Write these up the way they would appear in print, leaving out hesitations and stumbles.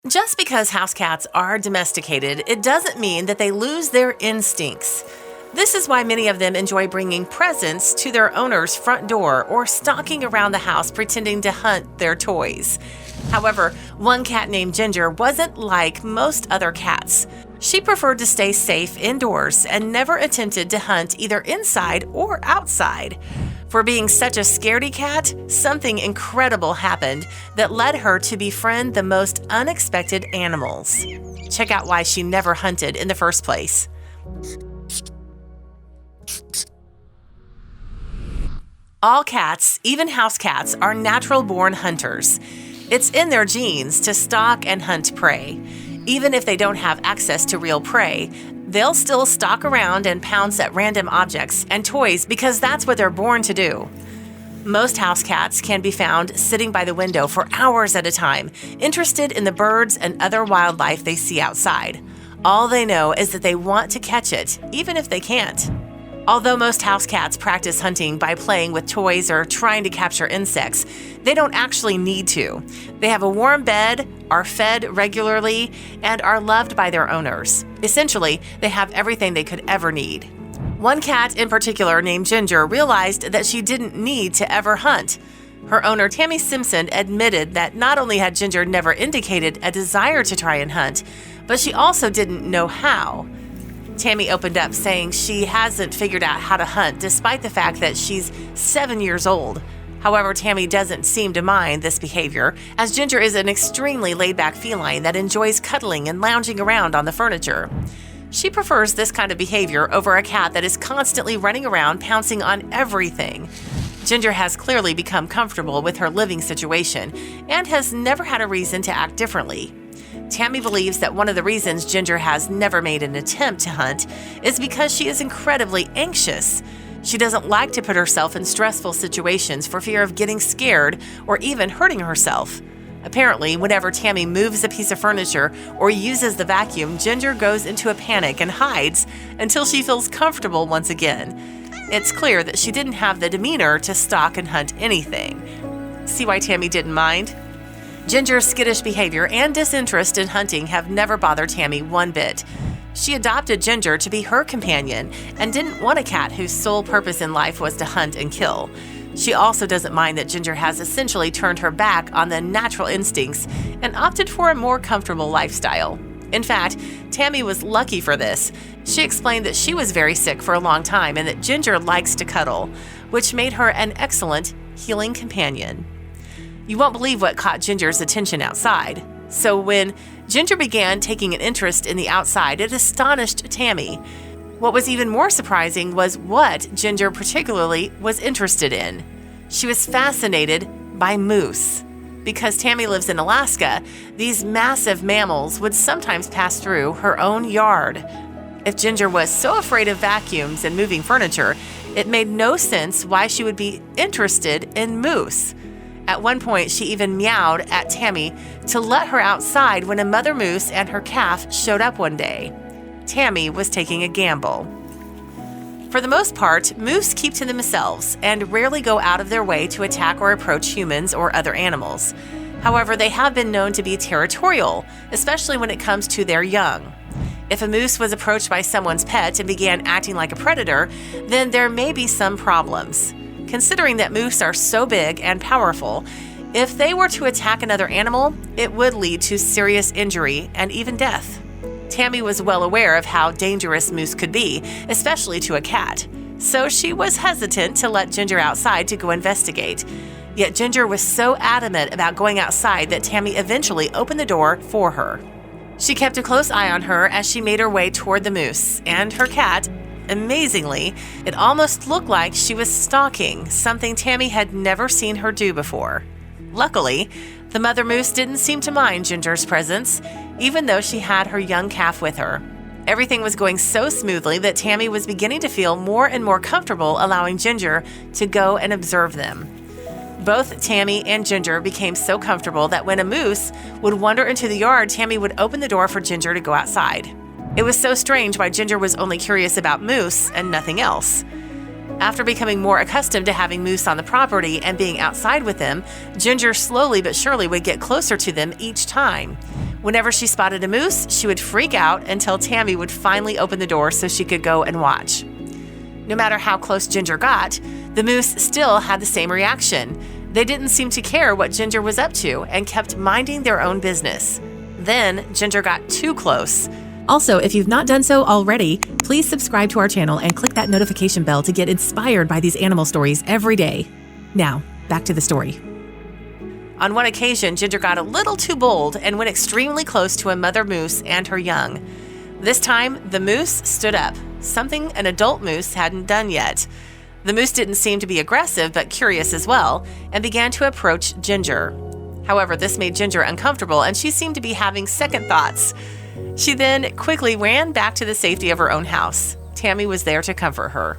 Just because house cats are domesticated, it doesn't mean that they lose their instincts. This is why many of them enjoy bringing presents to their owner's front door or stalking around the house pretending to hunt their toys. However, one cat named Ginger wasn't like most other cats. She preferred to stay safe indoors and never attempted to hunt either inside or outside. For being such a scaredy cat, something incredible happened that led her to befriend the most unexpected animals. Check out why she never hunted in the first place. All cats, even house cats, are natural-born hunters. It's in their genes to stalk and hunt prey. Even if they don't have access to real prey, they'll still stalk around and pounce at random objects and toys because that's what they're born to do. Most house cats can be found sitting by the window for hours at a time, interested in the birds and other wildlife they see outside. All they know is that they want to catch it, even if they can't. Although most house cats practice hunting by playing with toys or trying to capture insects, they don't actually need to. They have a warm bed, are fed regularly, and are loved by their owners. Essentially, they have everything they could ever need. One cat in particular, named Ginger, realized that she didn't need to ever hunt. Her owner, Tammy Simpson, admitted that not only had Ginger never indicated a desire to try and hunt, but she also didn't know how. Tammy opened up saying she hasn't figured out how to hunt despite the fact that she's 7 years old. However, Tammy doesn't seem to mind this behavior, as Ginger is an extremely laid-back feline that enjoys cuddling and lounging around on the furniture. She prefers this kind of behavior over a cat that is constantly running around pouncing on everything. Ginger has clearly become comfortable with her living situation and has never had a reason to act differently. Tammy believes that one of the reasons Ginger has never made an attempt to hunt is because she is incredibly anxious. She doesn't like to put herself in stressful situations for fear of getting scared or even hurting herself. Apparently, whenever Tammy moves a piece of furniture or uses the vacuum, Ginger goes into a panic and hides until she feels comfortable once again. It's clear that she didn't have the demeanor to stalk and hunt anything. See why Tammy didn't mind? Ginger's skittish behavior and disinterest in hunting have never bothered Tammy one bit. She adopted Ginger to be her companion and didn't want a cat whose sole purpose in life was to hunt and kill. She also doesn't mind that Ginger has essentially turned her back on the natural instincts and opted for a more comfortable lifestyle. In fact, Tammy was lucky for this. She explained that she was very sick for a long time and that Ginger likes to cuddle, which made her an excellent healing companion. You won't believe what caught Ginger's attention outside. So when Ginger began taking an interest in the outside, it astonished Tammy. What was even more surprising was what Ginger particularly was interested in. She was fascinated by moose. Because Tammy lives in Alaska, these massive mammals would sometimes pass through her own yard. If Ginger was so afraid of vacuums and moving furniture, it made no sense why she would be interested in moose. At one point, she even meowed at Tammy to let her outside when a mother moose and her calf showed up one day. Tammy was taking a gamble. For the most part, moose keep to themselves and rarely go out of their way to attack or approach humans or other animals. However, they have been known to be territorial, especially when it comes to their young. If a moose was approached by someone's pet and began acting like a predator, then there may be some problems. Considering that moose are so big and powerful, if they were to attack another animal, it would lead to serious injury and even death. Tammy was well aware of how dangerous moose could be, especially to a cat, so she was hesitant to let Ginger outside to go investigate. Yet Ginger was so adamant about going outside that Tammy eventually opened the door for her. She kept a close eye on her as she made her way toward the moose, and her cat. Amazingly, it almost looked like she was stalking, something Tammy had never seen her do before. Luckily, the mother moose didn't seem to mind Ginger's presence, even though she had her young calf with her. Everything was going so smoothly that Tammy was beginning to feel more and more comfortable allowing Ginger to go and observe them. Both Tammy and Ginger became so comfortable that when a moose would wander into the yard, Tammy would open the door for Ginger to go outside. It was so strange why Ginger was only curious about moose and nothing else. After becoming more accustomed to having moose on the property and being outside with them, Ginger slowly but surely would get closer to them each time. Whenever she spotted a moose, she would freak out until Tammy would finally open the door so she could go and watch. No matter how close Ginger got, the moose still had the same reaction. They didn't seem to care what Ginger was up to and kept minding their own business. Then Ginger got too close. Also, if you've not done so already, please subscribe to our channel and click that notification bell to get inspired by these animal stories every day. Now, back to the story. On one occasion, Ginger got a little too bold and went extremely close to a mother moose and her young. This time, the moose stood up, something an adult moose hadn't done yet. The moose didn't seem to be aggressive, but curious as well, and began to approach Ginger. However, this made Ginger uncomfortable, and she seemed to be having second thoughts. She then quickly ran back to the safety of her own house. Tammy was there to comfort her.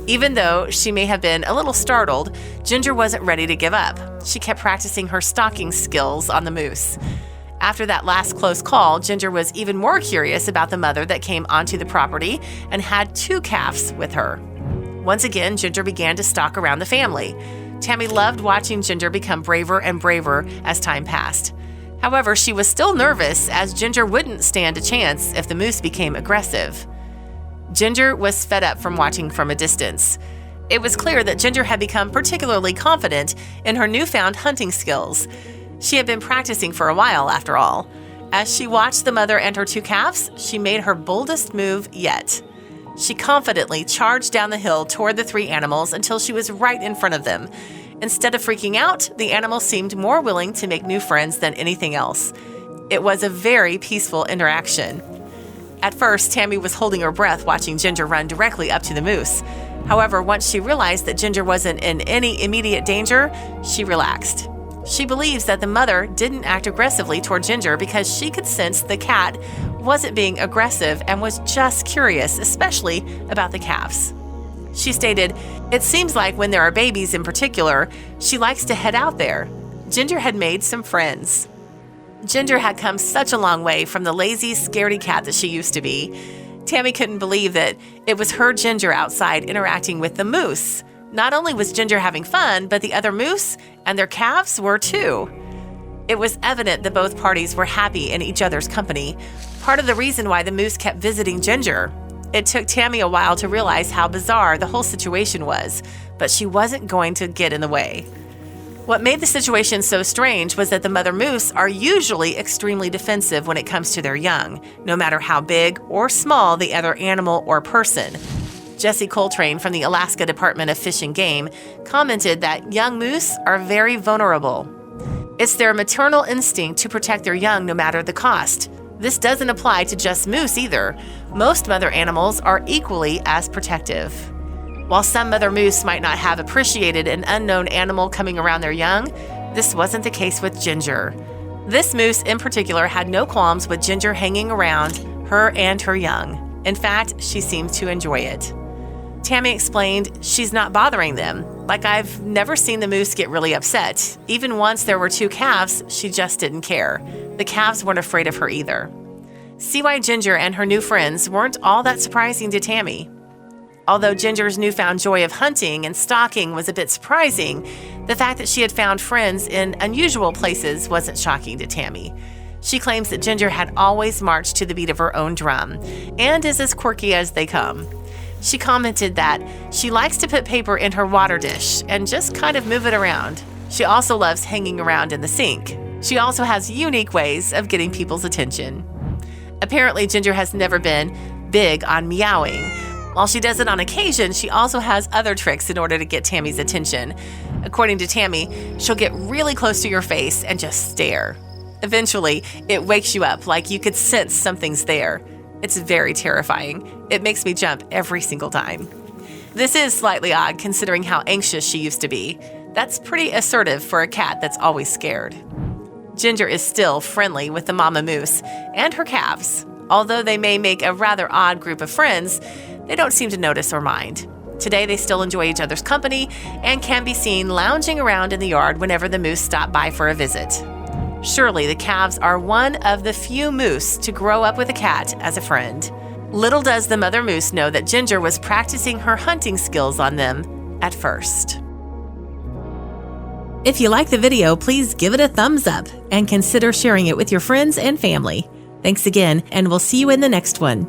Even though she may have been a little startled, Ginger wasn't ready to give up. She kept practicing her stalking skills on the moose. After that last close call, Ginger was even more curious about the mother that came onto the property and had 2 calves with her. Once again, Ginger began to stalk around the family. Tammy loved watching Ginger become braver and braver as time passed. However, she was still nervous as Ginger wouldn't stand a chance if the moose became aggressive. Ginger was fed up from watching from a distance. It was clear that Ginger had become particularly confident in her newfound hunting skills. She had been practicing for a while, after all. As she watched the mother and her 2 calves, she made her boldest move yet. She confidently charged down the hill toward the 3 animals until she was right in front of them. Instead of freaking out, the animals seemed more willing to make new friends than anything else. It was a very peaceful interaction. At first, Tammy was holding her breath watching Ginger run directly up to the moose. However, once she realized that Ginger wasn't in any immediate danger, she relaxed. She believes that the mother didn't act aggressively toward Ginger because she could sense the cat wasn't being aggressive and was just curious, especially about the calves. She stated, "It seems like when there are babies in particular, she likes to head out there." Ginger had made some friends. Ginger had come such a long way from the lazy, scaredy cat that she used to be. Tammy couldn't believe that it was her Ginger outside interacting with the moose. Not only was Ginger having fun, but the other moose and their calves were too. It was evident that both parties were happy in each other's company, part of the reason why the moose kept visiting Ginger. It took Tammy a while to realize how bizarre the whole situation was, but she wasn't going to get in the way. What made the situation so strange was that the mother moose are usually extremely defensive when it comes to their young, no matter how big or small the other animal or person. Jesse Coltrane from the Alaska Department of Fish and Game commented that young moose are very vulnerable. It's their maternal instinct to protect their young no matter the cost. This doesn't apply to just moose either. Most mother animals are equally as protective. While some mother moose might not have appreciated an unknown animal coming around their young, this wasn't the case with Ginger. This moose in particular had no qualms with Ginger hanging around her and her young. In fact, she seemed to enjoy it. Tammy explained she's not bothering them. Like, I've never seen the moose get really upset. Even once there were 2 calves, she just didn't care. The calves weren't afraid of her either. See why Ginger and her new friends weren't all that surprising to Tammy. Although Ginger's newfound joy of hunting and stalking was a bit surprising, the fact that she had found friends in unusual places wasn't shocking to Tammy. She claims that Ginger had always marched to the beat of her own drum and is as quirky as they come. She commented that she likes to put paper in her water dish and just kind of move it around. She also loves hanging around in the sink. She also has unique ways of getting people's attention. Apparently, Ginger has never been big on meowing. While she does it on occasion, she also has other tricks in order to get Tammy's attention. According to Tammy, she'll get really close to your face and just stare. Eventually, it wakes you up like you could sense something's there. It's very terrifying. It makes me jump every single time. This is slightly odd considering how anxious she used to be. That's pretty assertive for a cat that's always scared. Ginger is still friendly with the mama moose and her calves. Although they may make a rather odd group of friends, they don't seem to notice or mind. Today, they still enjoy each other's company and can be seen lounging around in the yard whenever the moose stop by for a visit. Surely, the calves are one of the few moose to grow up with a cat as a friend. Little does the mother moose know that Ginger was practicing her hunting skills on them at first. If you like the video, please give it a thumbs up and consider sharing it with your friends and family. Thanks again, and we'll see you in the next one.